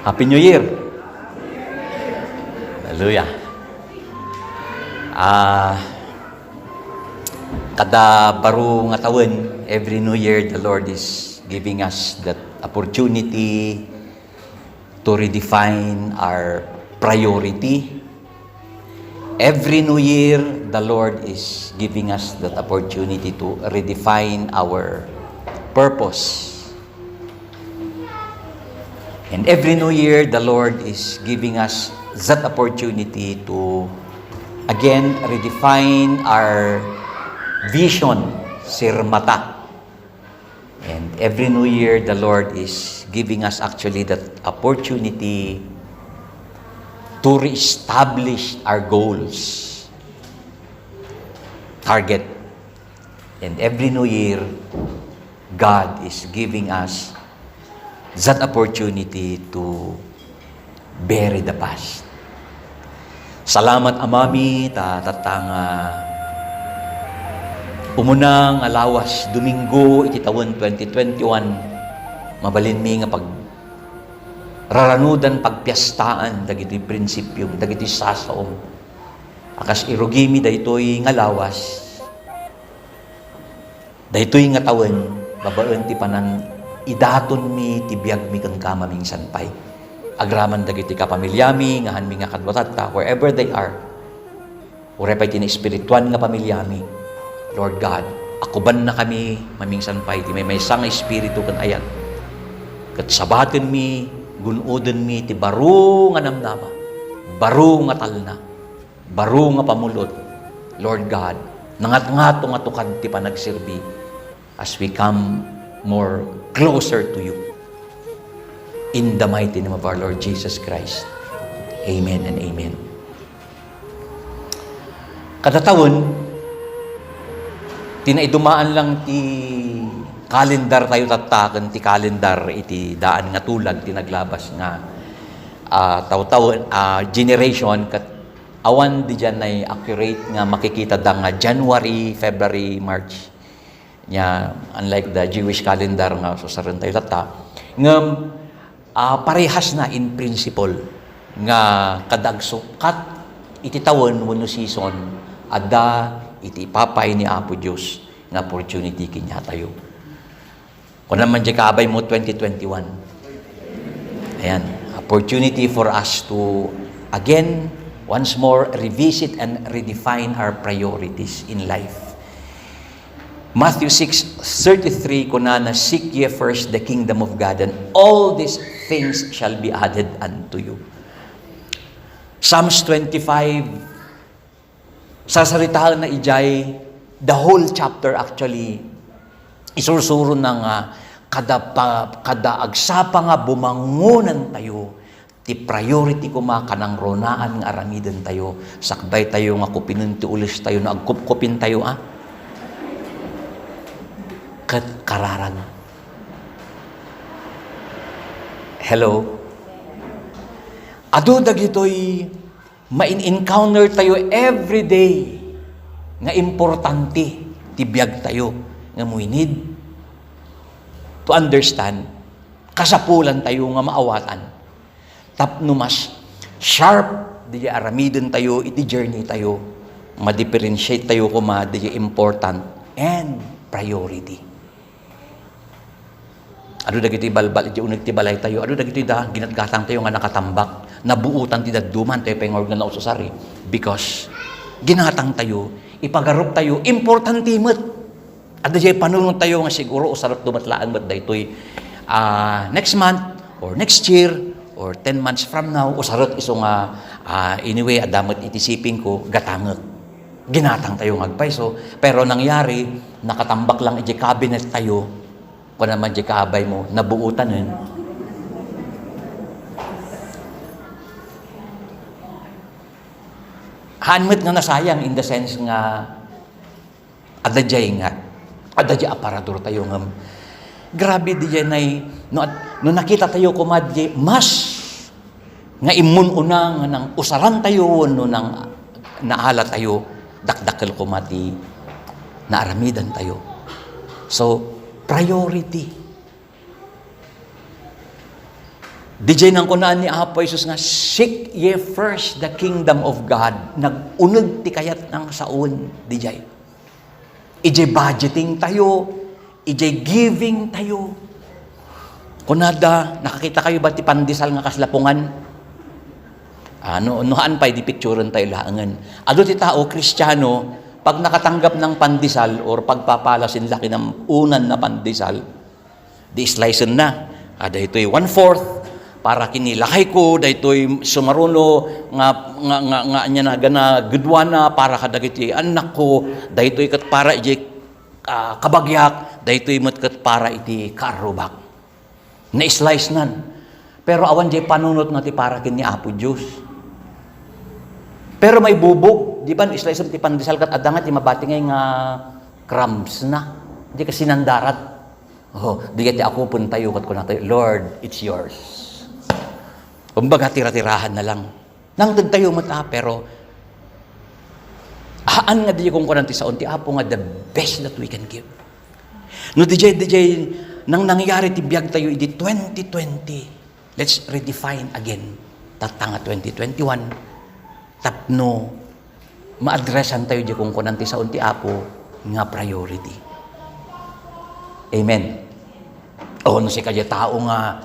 Happy New Year! Hallelujah! Kada baru nga taon, every New Year, the Lord is giving us that opportunity to redefine our priority. Every New Year, the Lord is giving us that opportunity to redefine our purpose. And every New Year, the Lord is giving us that opportunity to, again, redefine our vision, Sir Mata. And every New Year, the Lord is giving us actually that opportunity to reestablish our goals, target. And every New Year, God is giving us that opportunity to bury the past. Salamat Amami, tatanga umunang alawas, Domingo, iti taon 2021, mabalin mi nga pag raranudan pagpiastaan, dagiti prinsipyo, dagiti sasaom. Akas irugimi daytoy nga lawas, daytoy nga tawen, babaen ti panan, idaton mi, tibiyag mi kang kamaming sanpay. Agraman dagiti kapamilyami, ngahan mi nga kadwatata, wherever they are, urepay tini-espirituan nga pamilyami, Lord God, akuban na kami, maming sanpay, ti may sang espiritu kan ayat. Kat sabaten mi, gunoden mi, ti baro nga namnama, baro nga talna, baro nga pamulot. Lord God, nangat-ngato nga tukad ti panagserbi as we come more closer to you. In the mighty name of our Lord Jesus Christ. Amen and amen. Kada taon, tinaidumaan lang ti kalendar tayo tatakan, ti kalendar iti daan nga tulag, tinaglabas nga taw-taw generation, kat awan di dyan ay accurate nga makikita da nga January, February, March. Nya, unlike the Jewish calendar nga susaran tayo tata, nga parehas na in principle nga kadagsukat iti tawon wano season ada iti papay ni Apo Diyos nga opportunity kinya tayo. Kung naman di kaabay mo 2021, ayan, opportunity for us to again once more revisit and redefine our priorities in life. Matthew 6:33, kunana, seek ye first the kingdom of God, and all these things shall be added unto you. Psalms 25, sasaritahan na ijay, the whole chapter actually, isursuro na nga, kada agsapa nga bumangunan tayo, ti priority ko kanang ronaan nga aramiden tayo, sakbay tayo nga kupinun ti ulis tayo, na agkupkupin tayo, kararag. Hello? Ado dagitoy ma-encounter tayo every day nga importante tibiyag tayo nga we need to understand, kasapulan tayo nga maawatan tapno mas sharp di aramiden tayo iti journey tayo, ma-differentiate tayo kuma di important and priority. Ado dagiti balbal iti uneg ti balay tayo, ado dagiti da ginatgatang tayo nga nakatambak, nabuutan ti dadduman tayo pengor nga naususari, because ginatang tayo, ipagarup tayo, importante met. At dayay panunong tayo nga siguro usarap dumatlaan met daytoy next month or next year or 10 months from now, usarot iso nga anyway adamet itisipin ko gatanget. Ginatang tayo ngagpayso, pero nangyari nakatambak lang iti cabinet tayo. Kung naman di kaabay mo, nabuutan yun. Hanmet nga nasayang in the sense nga adadjay aparador tayo nga grabe di yan ay no nakita tayo kumadye mas nga imununa nga nang usaran tayo no nang naala tayo dakdakkel kumati na aramidan tayo. So priority. DJ nang kunaan ni Apo Jesus nga, seek ye first the kingdom of God. Nag-unod ti kayat ng saon, DJ. Ije budgeting tayo, ije giving tayo. Kunada, nakakita kayo ba ti pandesal nga kaslapungan? Nuhaan pa, di picturean tayo laangan. Ado ti tao, Kristiyano, pag nakatanggap ng pandesal or pagpapalasin laki ng unan na pandesal, di slicean na. Ito'y 1/4 para kinilakay ko, daytoy sumaruno nga nya na gana gudwana para kadagiti anak ko, daytoy kat para iti kabagyak, daytoy met kat para iti karubak. Na-slice nan. Pero awan jay panunot nga ti para kin ni Apo Diyos. Pero may bubog, di ba na-slice ti pandesal kat adanga ti mabati ngay nga crumbs na. Di ka sinandarat. Di ka ti ako pun tayo kat kunang tayo, Lord, it's yours. Kumbaga, tira-tirahan na lang. Nang tayo mata, pero haan nga di kong kunanti sa unti, Apo nga the best that we can give. No, DJ, nang nangyari ti biyag tayo, iti 2020, let's redefine again. Tatanga 2021, tapno, ma-addressan tayo di kong kunanti sa unti, Apo, nga priority. Amen. No si kaya tao nga,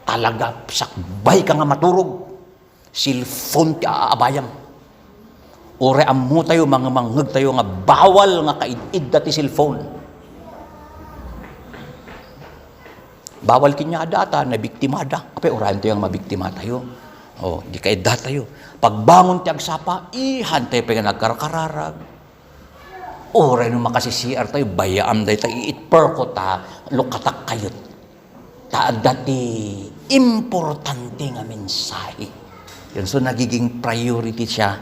talaga, sakbay ka nga maturog. Cellphone ti aabayam. Ore ammo tayo, mga manghag tayo nga bawal nga kaidid dati cellphone. Bawal kinya data, nabiktimada. Apay, orahan tayo nga mabiktima tayo. Di kaidda tayo. Pagbangon ti agsapa, ihantay pa nga nagkarkararag. Ore nung makasisiar tayo, bayaam dahi tayo, itperko ta, lukatak kayot. Dati importante nga mensahe. Yun, so nagiging priority siya.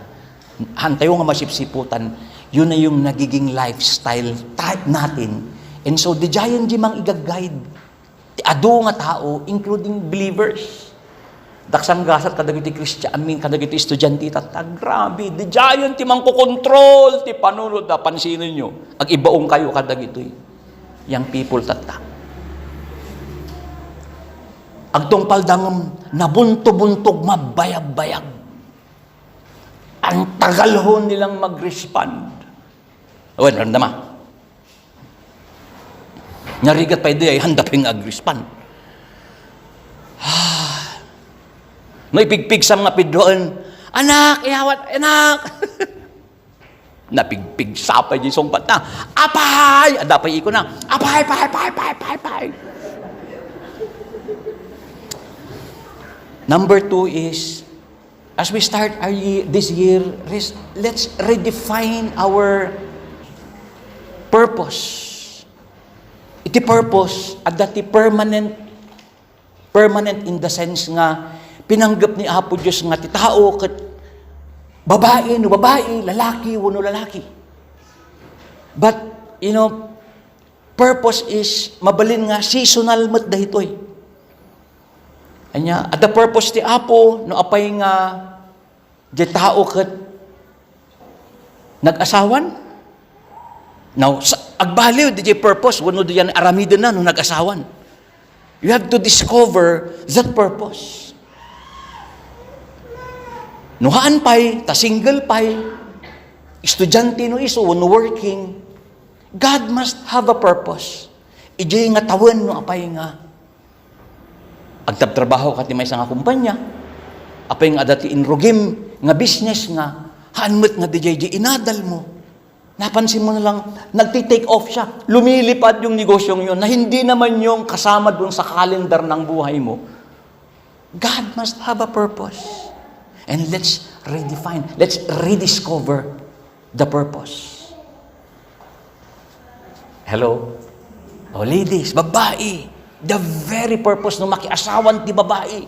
Hantayo nga masipsiputan, yun na yung nagiging lifestyle type natin. And so, di jayon di mang igag-guide. Ado nga tao, including believers. Daksang gasat kadagiti Christian, kadagiti estudyante, grabe, di jayon ti mang kukontrol, ti panunod na pansinin nyo. Ag ibaong kayo kadagitoy. Yang people tatak. Agtong paldangam, nabunto-buntog, mabayag-bayag. Ang tagal ho nilang mag-respond. Ramdama. Narigat pa ito ay handaping ag-respond. Naipigpig sa mga pidroon, anak, iawat, anak. Napigpig sapay di song na, apay! Adapay iko na, apay, pay. Number 2 is, as we start this year, let's redefine our purpose. Iti purpose, at dati permanent in the sense nga, pinanggap ni Apo Diyos nga ti tao, kat babae, lalaki, lalaki. But, purpose is, mabalin nga, seasonal mat dahitoy. Anya, at the purpose ti Apo, no apay nga, di tao kat nag-asawan. Now, agbaliw, di purpose, wano di yan aramidin na, no nag-asawan. You have to discover that purpose. Nuhaan pay, ta single pay, estudyante no iso, wano working, God must have a purpose. Ijay nga tawan no apay nga, agtabtrabaho ka ti may nga kumpanya, apay nga dati inrugim, nga business nga, hanmet nga di inadal mo. Napansin mo na lang, nagti-take off siya. Lumilipad yung negosyong yun na hindi naman yung kasama dun sa calendar ng buhay mo. God must have a purpose. And let's redefine, let's rediscover the purpose. Hello? Ladies, babae, the very purpose ng makiasawan ti babae.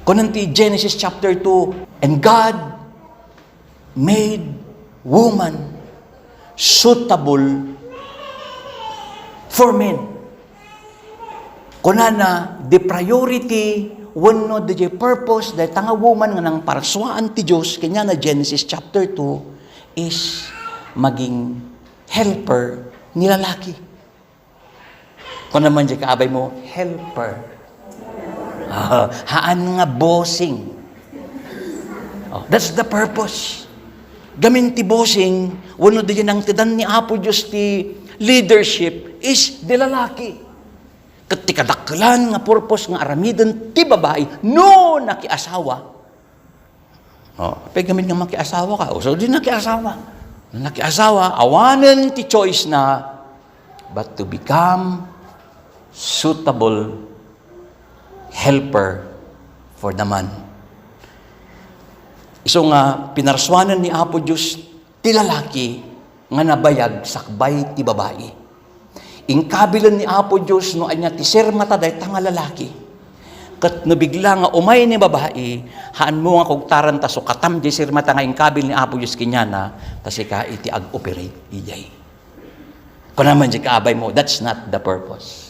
Kunan ti Genesis chapter 2, and God made woman suitable for men. Kunana, the priority, wano the purpose, dahil tanga woman nga nang paraswaan ti Diyos, kanya na Genesis chapter 2, is maging helper ni lalaki. Kung naman di kaabay mo, helper. Haan nga bossing. That's the purpose. Gamin ti bossing, wano di ang tidan ni Apo Diyos ti leadership is di lalaki. Kat ti kadaklan nga purpose nga aramiden ti babae, no nakiasawa. Gamin nga makiasawa ka, so di nakiasawa. Nakiasawa, awanan ti choice na, but to become suitable helper for the man. Iso nga, pinarswanan ni Apo Diyos ti lalaki nga nabayag sakbay ti babae. Ingkabilan ni Apo Diyos no anya ti sermata day tanga lalaki. Kat nabigla nga umay ni babae, haan mo nga kugtaran ta so katam di sermata nga ingkabil ni Apo Diyos kinyana, tas ika iti ag-operate ijay. Kung naman di kaabay mo, that's not the purpose.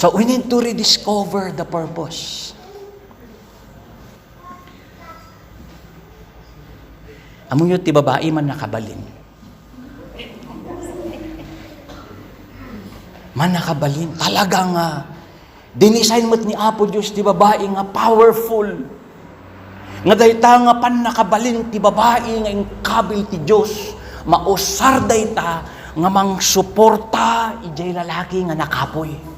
So we need to rediscover the purpose. Amo yun, ti babae man nakabalin. Man nakabalin. Talaga nga, dinisign mo't ni Apo Diyos, ti babae nga powerful. Nga dayta nga pan nakabalin, ti babae nga ingkabil ti Diyos, mausar dayta, nga mang suporta, ijay lalaki nga nakapoy.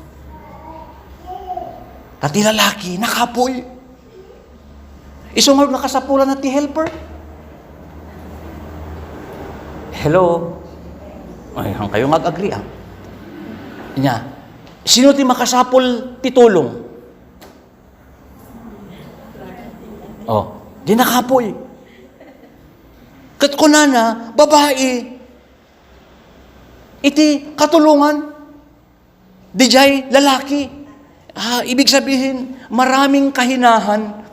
Tati lalaki, nakapoy. Isungod nakasapulan na ti helper. Hello? Ay, hang kayo mag-agree, ha? Inya, sino ti makasapol ti tulong? Di nakapoy. Kat kunana, babae, iti katulungan, di jay lalaki. Ibig sabihin, maraming kahinaan,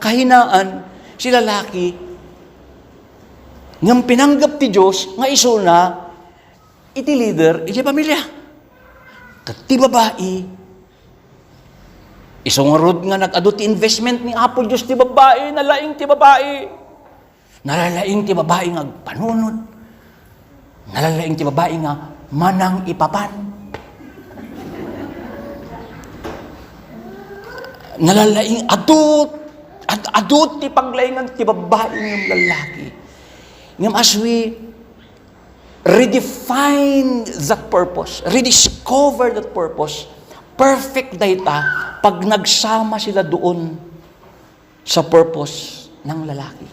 si lalaki, ngam pinanggap ti Diyos, nga isuna, iti leader, iti pamilya. Ti babae, isong rod nga nag-ado ti investment ni Apo Diyos ti babae, nalaing ti babae. Nalalaing ti babae nga panunod. Nalalaing ti babae nga manang ipapan. Nalalaing adut ti paglaingan ti babae ng lalaki. Ngam as we redefine that purpose, rediscover that purpose, perfect data pag nagsama sila doon sa purpose ng lalaki.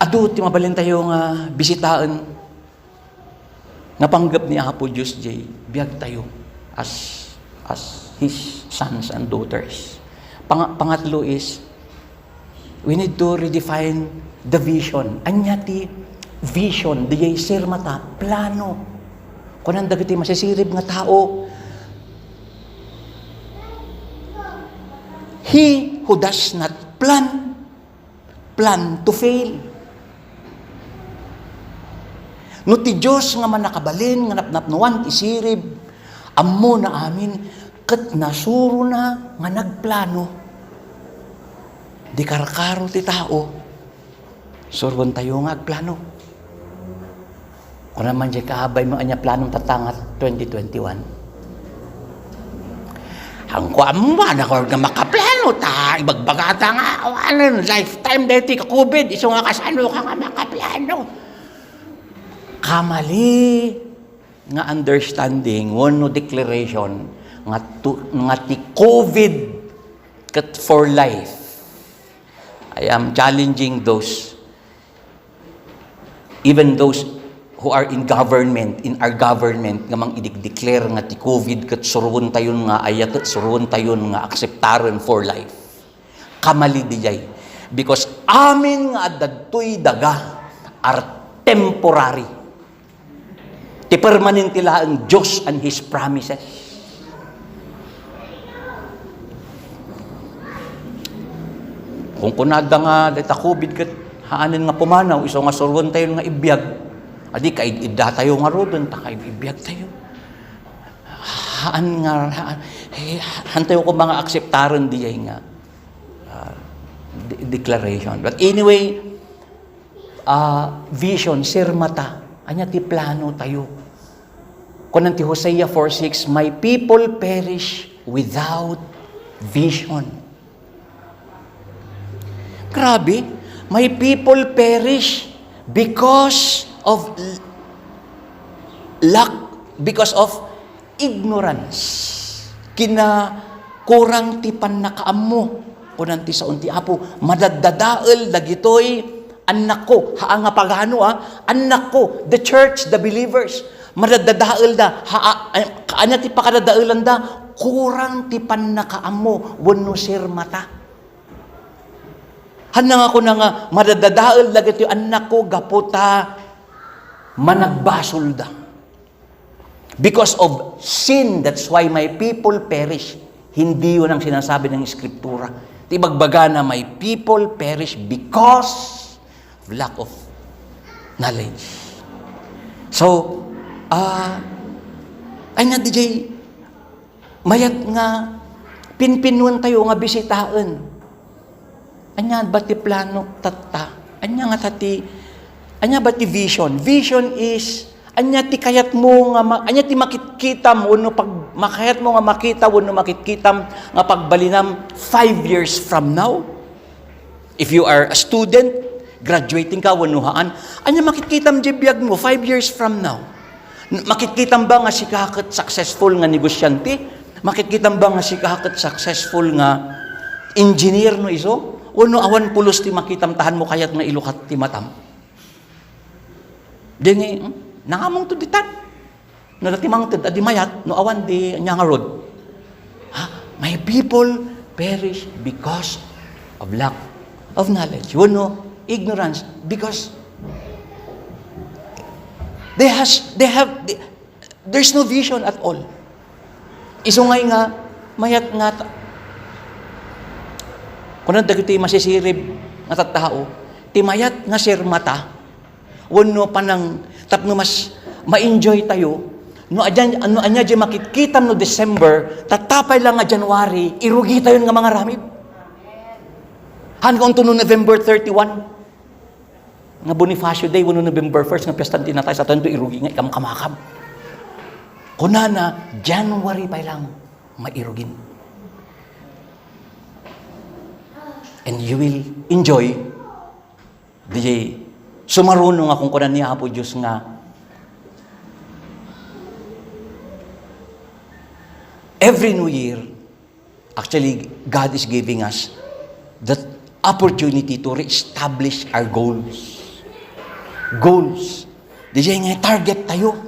Adut, mabalin tayo nga bisitaan na panggap ni Apo Diyos Jay, biyag tayo as His sons and daughters. Pangatlo is, we need to redefine the vision. Anya ti vision, di sir mata, plano. Kung ang dagiti masisirib nga tao, he who does not plan to fail. No ti Diyos nga manakabalin, nga napnapnuan, isirib, ammo na amin, kat nasuro na nga nagplano. Di karkaro ti tao, surgon tayo nga agplano. Kung naman di kaabay mo anya planong tatangat 2021. Hangkuan mo ba na kung makaplano ta, ibagbagata nga, awanan, lifetime dati ka COVID, iso nga kasano ka nga makaplano. Kamali nga understanding, one declaration, nga ti COVID kat for life. I am challenging those, even those who are in our government, nga mang i-declare nga ti COVID kat surun tayon nga ayat, surun tayon nga akseptaran for life. Kamali dijay. Because amin nga adadtoy daga are temporary. Ti permanente la ang Diyos and His promises. Kung kunada nga, dita COVID kat, haanin nga pumanaw, iso nga surwan tayo nga ibiyag. Adi, kaidida tayo nga rodon, ibiyag tayo. Hantayo ko mga akseptaran diya nga declaration. But anyway, vision, sir mata, anya ti plano tayo. Kunan ti Hosea 4:6, my people perish without vision. Grabe, my people perish because of because of ignorance. Kurang ti panakaammo. Kunan ti sa unti apo, madadadael dagitoy anak ko, haa nga pagano anak ko, the church, the believers, madadadael da, kaanya ti pakadadaelan da, kurang ti panakaammo, wenno sir mata. Hanang ako na nga, madadadael dagitoy anak ko, gaputa, managbasol da. Because of sin, that's why my people perish. Hindi yun ang sinasabi ng Eskriptura. Tibagbaga na my people perish because of lack of knowledge. So, ay nga DJ, mayat nga, pinpinuan tayo nga bisitaan. Anya ba ti plano tata? Anya nga ti vision? Vision is anya ti kayat mo nga anya ti makitkitam wenno pag makayat mo nga makita wenno makitkitam nga pagbalinam 5 years from now. If you are a student, graduating ka wenno haan, anya makitkitam di biag mo 5 years from now. Makitkitam ba nga sikaket successful nga negosyante? Makitkitam ba nga sikaket successful nga engineer no iso? Wenno awan pulos ti makitam tahan mo kayat nga ilukat ti matam. Dingi nangamong to ditan. Nadatimang to adi mayat no awan di nya nga road. My people perish because of lack of knowledge. Wenno ignorance because there's no vision at all. Isungay nga mayat nga kunan dagiti masisirib nga tattao, ti mayat nga sir mata wenno panang tapno mas ma-enjoy tayo no anya di makitkitam no December tatapay lang nga January irugi tayo nga mga ramid hanggang no November 31 nga Bonifacio Day wenno November 1st nga piyesta tinatay sa tanto irugi nga ikam-kamakam kunana January pa lang mairugin and you will enjoy DJ sumarunong akong kunan niya po Diyos nga every new year actually God is giving us that opportunity to re-establish our goals. DJ nga target tayo.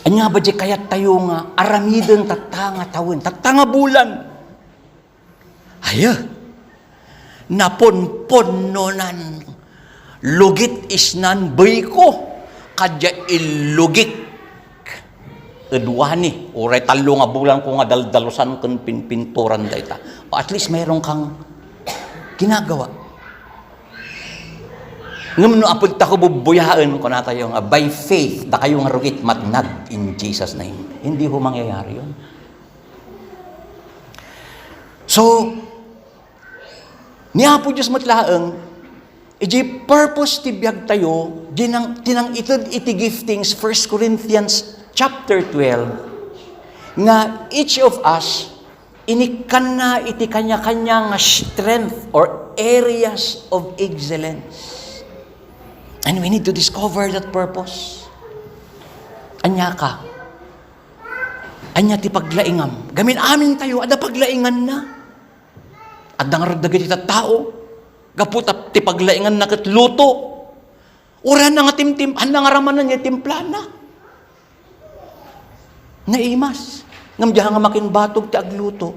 Anya ba di kayat tayo nga aramideng tatanga tawin, tatanga bulan. Aya, napon-pon nonan, lugit isnan ko, kadya ilugik. Edwani, uray talo nga bulan ko nga daldalusan kung pinpinturan da ita. O at least mayroon kang ginagawa. Ngayon apod tako bubuyahan ko na tayo nga, by faith, da kayo nga rugit matnag in Jesus' name. Hindi ho mangyayari yun. So, niya po Diyos matlaang, iji purpose ti biyag tayo, tinang iti giftings, 1 Corinthians chapter 12, nga each of us, inikan na iti kanya-kanya nga strength or areas of excellence. And we need to discover that purpose. Anya ka. Anya ti paglaingam. Gamin amin tayo, ada paglaingan na. At nangaragdagan iti tao, gaputa ti paglaingan na katluto. Ura na nga timtim, nangaraman na niya timplana. Naimas. Ngamdihan nga makinbatog ti agluto.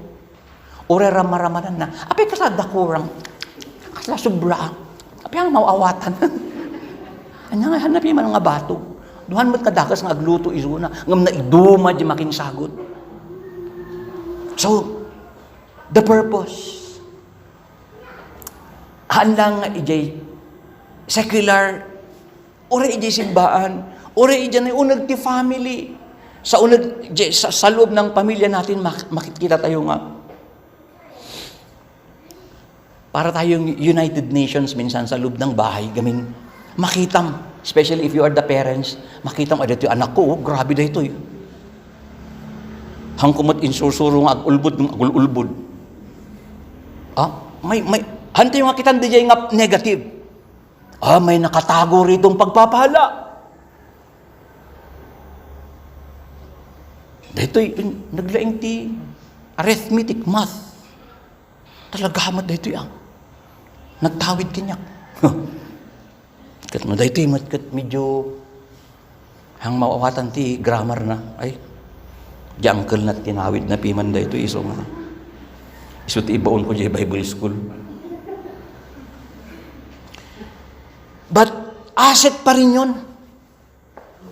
Ura ramaramanan na. Apay kasada kurang. Kasla subra. Apay ang mauawatan. Anya nga hanapin man nga batog. Duhan mo't kadakas nga agluto isuna. Ngam na iduma di makinsagot. So, the purpose. Handang nga ijay secular, ora ijay simbaan, ora ijay na unag ti family. Sa unag, sa loob ng pamilya natin, makikita tayo nga. Para tayong United Nations minsan sa loob ng bahay, gamin Makitam, especially if you are the parents, makitam, ay dito yung anak ko, grabe na ito eh. Hangkumot insusuro nga ag-ulbod ng agul-ulbod. Hante yung makitan di jay nga negative. May nakatago ritong pagpapahala. Dito naglaing ti arithmetic, math. Talagamat dito yang. Nagtawid kinyak. Kat mo dito kat medyo hang mawawatan ti grammar na. Ay, di uncle na tinawid na piman dito iso nga. Iso ti ibaon ko di Bible school. But asset pa rin yun.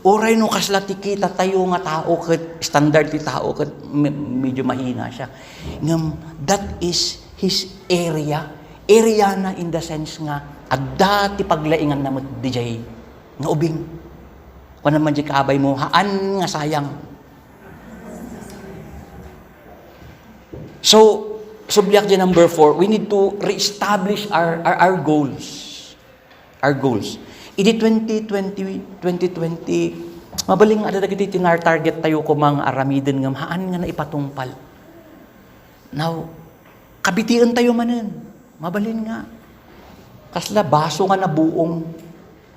Oray no kasla ti kita tayo nga tao kat standard ti tao kat medyo mahina siya. Ngam that is his area. Area na in the sense nga adda ti paglaingan na mo DJ nga ubing. Kung naman di kaabay mo haan nga sayang. So subject number 4, we need to reestablish our goals. Our goals. Idi 2020, mabaling ada dagiti tinar target tayo ko mga aramiden ngam haan nga na ipatungpal. Now, kabitian tayo manen. Mabalin nga. Kasla baso nga na buong.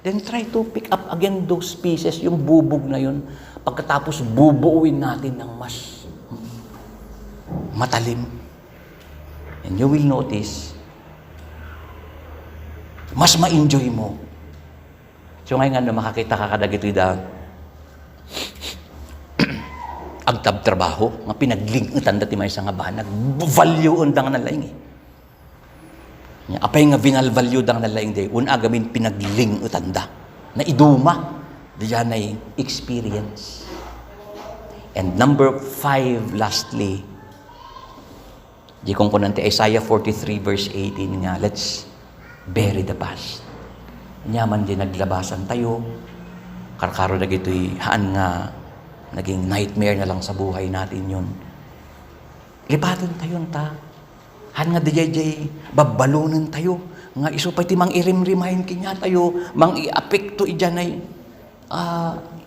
Then try to pick up again those pieces, yung bubog na yun. Pagkatapos bubuuin natin ng mas matalim. And you will notice, mas ma-enjoy mo. So ngayon nga na makakita ka kadag ito agtab trabaho, nga pinaglingitan dati may isang nga banag, value undang na laing eh. Apay nga vinal value dang na laing day, agamin pinaglingitan da, na iduma, diyan ay experience. And number 5, lastly, di kong kunante, Isaiah 43 verse 18 nga, let's bury the past. Nyaman din naglabasan tayo. Karkaro na gito'y haan nga naging nightmare na lang sa buhay natin yun. Lipatan tayo ta. Haan nga dijay babalunan tayo. Nga iso pa iti mang irim-rimahin kinya tayo. Mang i-apekto iyan ay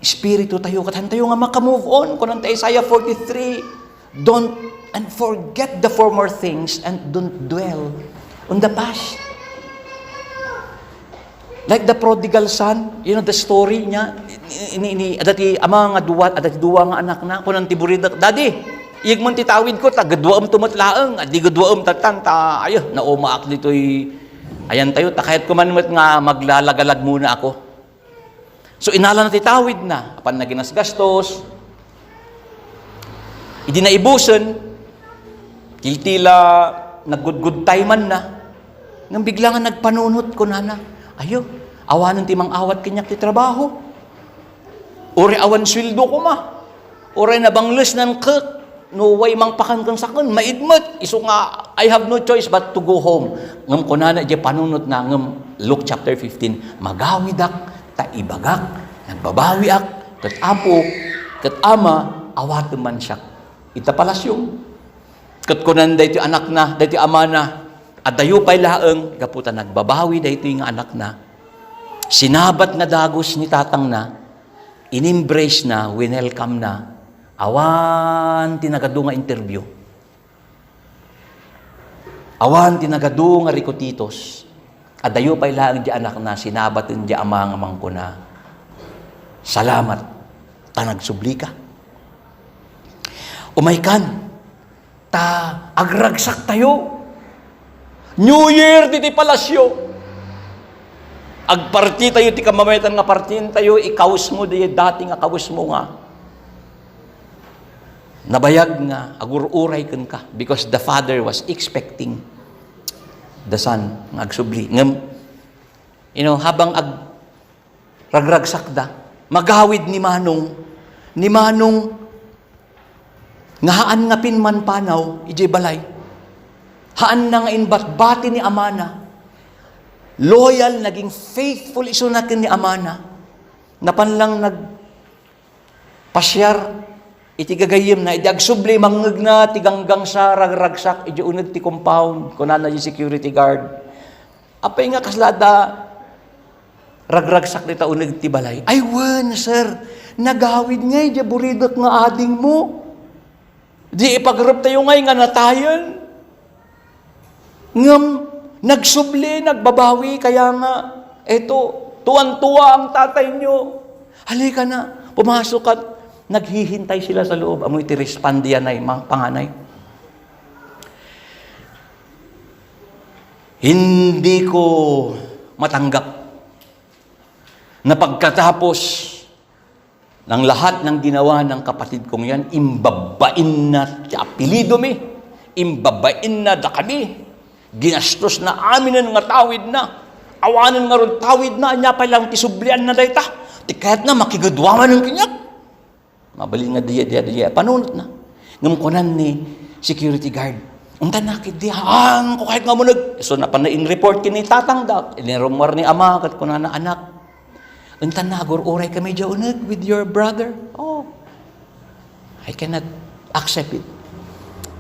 espiritu tayo. Katan tayo nga makamove on. Kung nanta Isaiah 43, don't and forget the former things and don't dwell on the past. Like the prodigal son, you know the story niya, adati ama nga duwat, adati duwa nga anak na, kunang tiburid, Daddy, iyag man titawid ko, tagadwaam tumatlaang, adi gadwaam tatang, ayo, naumaak dito'y, ayan tayo, takayat kumanmat nga maglalagalag muna ako. So inala na titawid na, apan na ginasgastos, hindi na ibusan, titila, nag-good time man na, nang bigla nga nagpanunot ko na, ayo, awanan ti mang awat kinyak ti trabaho. Uri awan sweldo ko ma. Uri nabangles ng kek. No way mang pakangkang sakon. Maidmat. Iso nga, I have no choice but to go home. Ngam ko na di panunot na ngam Luke chapter 15. Magawidak, taibagak, nagbabawi ak, kat apo, kat ama, awat man siya. Ita palasyo. Kat kunan dahi ti anak na, dahi ti ama na, at dayo pa'y laeng, kaputa nagbabawi dahito yung anak na, sinabat na dagos ni tatang na, in-embrace na, winelcome na, awan tinagado nga interview. Awan tinagado nga rikotitos, at dayo pa'y laeng di anak na, sinabat di ama nga mangko na, salamat, tanagsubli ka. Umaykan, agragsak tayo, New Year diti palasyo. Agparti tayo ti kamamayan nga partin tayo ikaws mo di dati nga kaws mo nga. Nabayag nga agururay ken ka because the father was expecting the son nga agsubli. Ngem habang ragragsak da magawid ni Manong nga haan nga pinman panaw ije balay. Haan na nga inbat-bati ni Amana. Loyal, naging faithful iso natin ni Amana. Napanlang nagpasyar, iti gagayim na, iti agsubli, mangag na, tiganggang sa ragragsak, iti unod ti compound, kunana yung security guard. Apay nga kaslada, ragragsak ni taunag ti balay. Ay, wan, sir, nagawid ngay, di buridak nga ading mo. Di ipagrap tayo ngay nga natayan. Ngam, nagsubli, nagbabawi, kaya nga, eto, tuwan-tuwa ang tatay nyo. Halika na, pumasok at naghihintay sila sa loob. Amoy ti respondian ay, mga panganay. Hindi ko matanggap na pagkatapos ng lahat ng ginawa ng kapatid kong yan, imbabain na apelido mi, imbabain na da kami, ginastos na amin na nga tawid na, awanan nga ron tawid na, anya pa lang tisublian na dayta, ti kahit na makigudwaman ng kinyak. Mabali nga diya, panunot na. Ngamukunan ni security guard, unta nakit dihaan ko kahit nga mo so napanain report kini tatangdak, inirumar ni ama, kat kunan na anak, unta nagor oray kami dyan with your brother. Oh, I cannot accept it.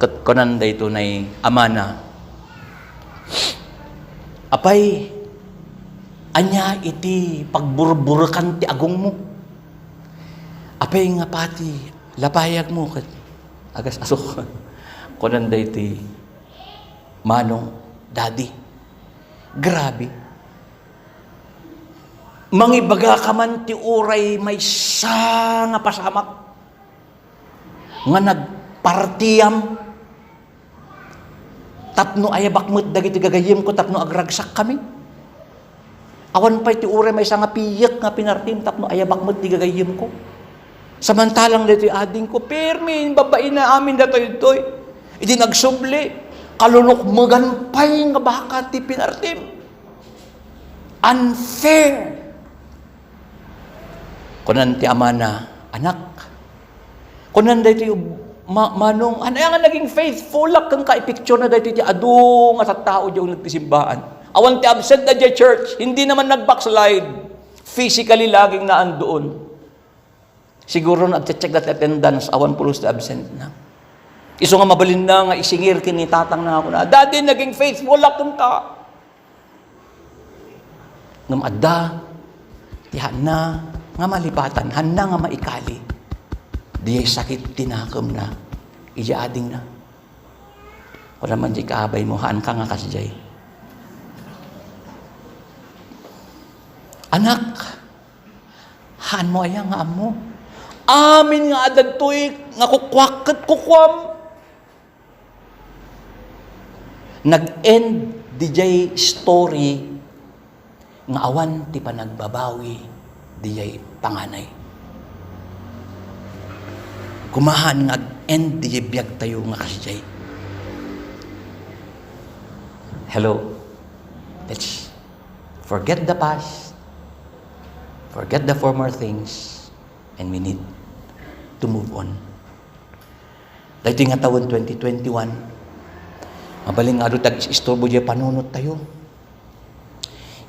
Kat kunan da ito na ama na, apay, anya iti pagburburakan ti agong mo. Apay nga pati, lapayag mo kat agas asok. Kunan da iti manong, daddy, grabe. Mangibaga ka man ti uray may sa nga pasamak nga nagpartiyam tapno ayabak mo't dagiti gagayim ko tapno agragsak kami. Awan pa ti uray may sa nga piyak nga pinartim tapno ayabak mo't di gagayim ko. Samantalang dito ading ko, permin, babae na amin dato ito'y. Iti nagsubli, kalunok maganpay nga baka ti pinartim. Unfair. Kunan ti ama na, anak, kunan dito manong, ano nga naging faithful lang kang ka-picture na dito ti adong at tao diyo nagtisimbaan. Awan ti absent na di church, hindi naman nag-backslide. Physically laging naandoon. Siguro nag-check that attendance, awan pulos ti absent na. Iso nga mabalin na nga isingir kini tatang na ako na, Daddy, naging faithful lang kang ka. Ngam adda, ti na, nga malipatan, handa nga maikali. Diyay sakit tinakam na, iya ading na. Wala man di kaabay mo, haan ka nga kasjay. Anak, haan mo aya nga amo. Amin nga adad to'y nga kukwakit kukwam. Nag-end DJ story nga awan ti panagbabawi DJ panganay. Kumahan nga end DJ biyag tayo nga kasjay. Hello. Let's forget the past. Forget the former things. And we need to move on. Dahil nga taon 2021, mabaling nga doon tag-istorbo diya panunot tayo.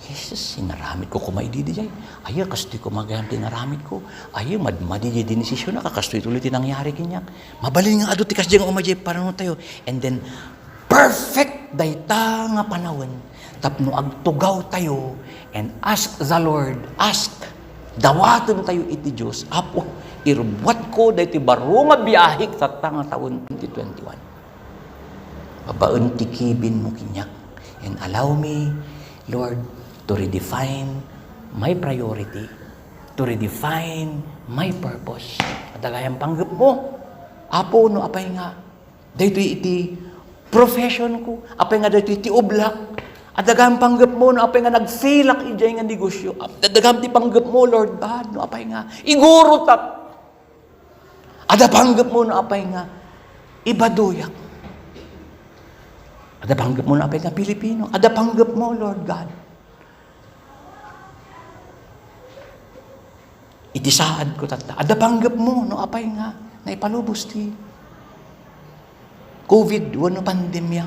Jesus, sinaramit ko kumaidi diya. Ay, kastoy ko magayang tinaramit ko. Ay, madmadi diya dinisisyon na kakastoy tuloy tinangyari kinyak. Mabaling nga doon tikas diya nga umadya panunot tayo. And then, perfect dayta nga panawin. Tapno agtugaw tayo and ask the Lord, ask dawaton tayo iti Diyos. Apo, irbuat ko dahil ti baro nga biyahik sa tanga taon 2021. Babaon ti kibin mo kinyak. And allow me, Lord, to redefine my priority, to redefine my purpose. Adagayang panggap mo. Apo, no, apay nga. Dahil iti profession ko. Apay nga dahil iti oblak. Adagam panggap mo, no, apay nga nagfilak ijay nga negosyo. Adagam ti panggap mo, Lord God, no, apay nga, iguro tap. Ada panggap mo, no, apay nga, ibaduyak. Ada panggap mo, no, apay nga, Pilipino. Ada panggap mo, Lord God. Itisaad ko tata. Ada panggap mo, no, apay nga, na ipalubos ti COVID, wano pandemya.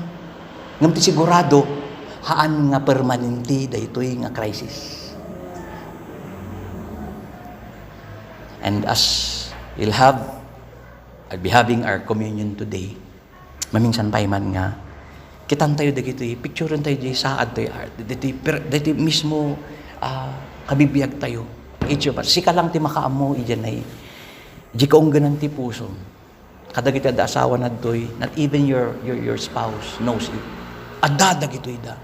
Ngam ti sigurado, haan nga permanente daytoy nga crisis. And as I'll be having our communion today, mamingsan pa man nga, kitan tayo dagitoy, picturean tayo di saad tayo, dito mismo, kabibiyag tayo. Ityo ba? Sika lang ti makaamo, iyan ay, di kaong ganang ti puso. Kadag ito da asawa na doy, not even your spouse knows it. Adadag ito ida.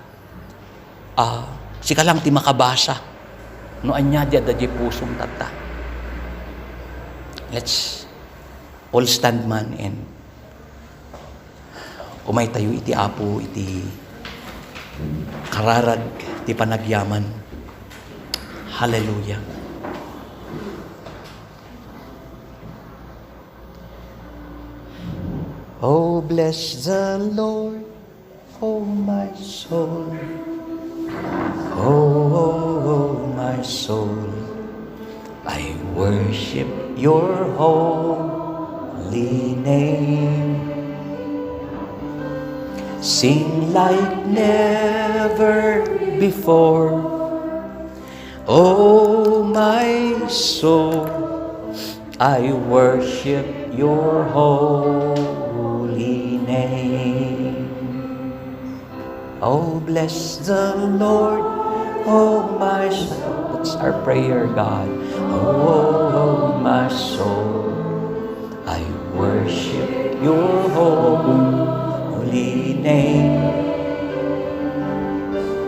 Sika lang ti makabasa. No anya di ada di pusong tata. Let's all stand man and umay tayo iti apo, iti kararag, iti panagyaman. Hallelujah. Oh, bless the Lord, oh my soul. Oh, my soul, I worship your holy name. Sing like never before. Oh, my soul, I worship your holy name. Oh, bless the Lord, oh, my soul. That's our prayer, God. Oh, my soul, I worship your holy name.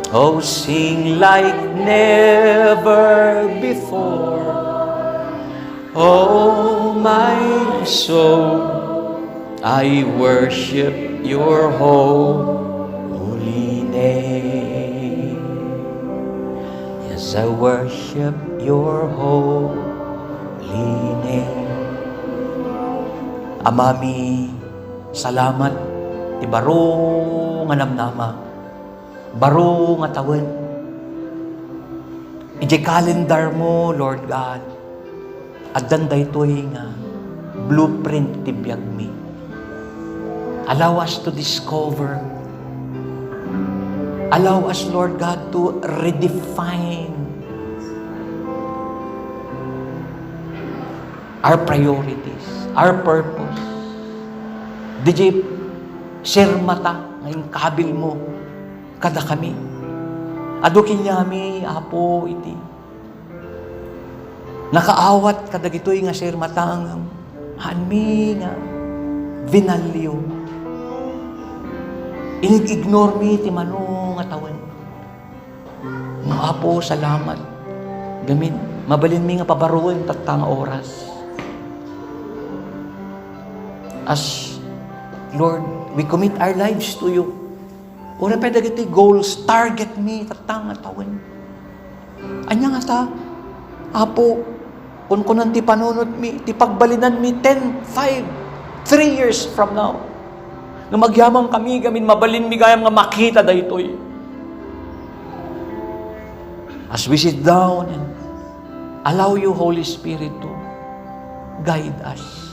Oh, sing like never before. Oh, my soul, I worship your holy name. Yes, I worship your holy name. Amami, salamat. Ti baro nga namnama. Baro nga tawen. Ije calendar mo, Lord God. Addan daytoy nga blueprint ti biag mi. Allow us to discover. Allow us, Lord God, to redefine our priorities, our purpose. DJ sirmata ngayong kabil mo kada kami. Adukin yami, apo, iti. Nakaawat kada gito'y nga sirmatang hanmi nga vinalyo. Inig-ignore mi ti mano nga tawan. Mga apo, salamat. Gamin, mabalin mi nga pabaruin tattang oras. As Lord, we commit our lives to you. Ora pa dagiti goals, target mi, tatang atawan. Anya nga ta, apo, kung kunan ti panunod mi, ti pagbalinan mi 10, 5, 3 years from now. Nga magyamang kami, gamin mabalin mi gayam nga makita daytoy. As we sit down and allow you, Holy Spirit, to guide us.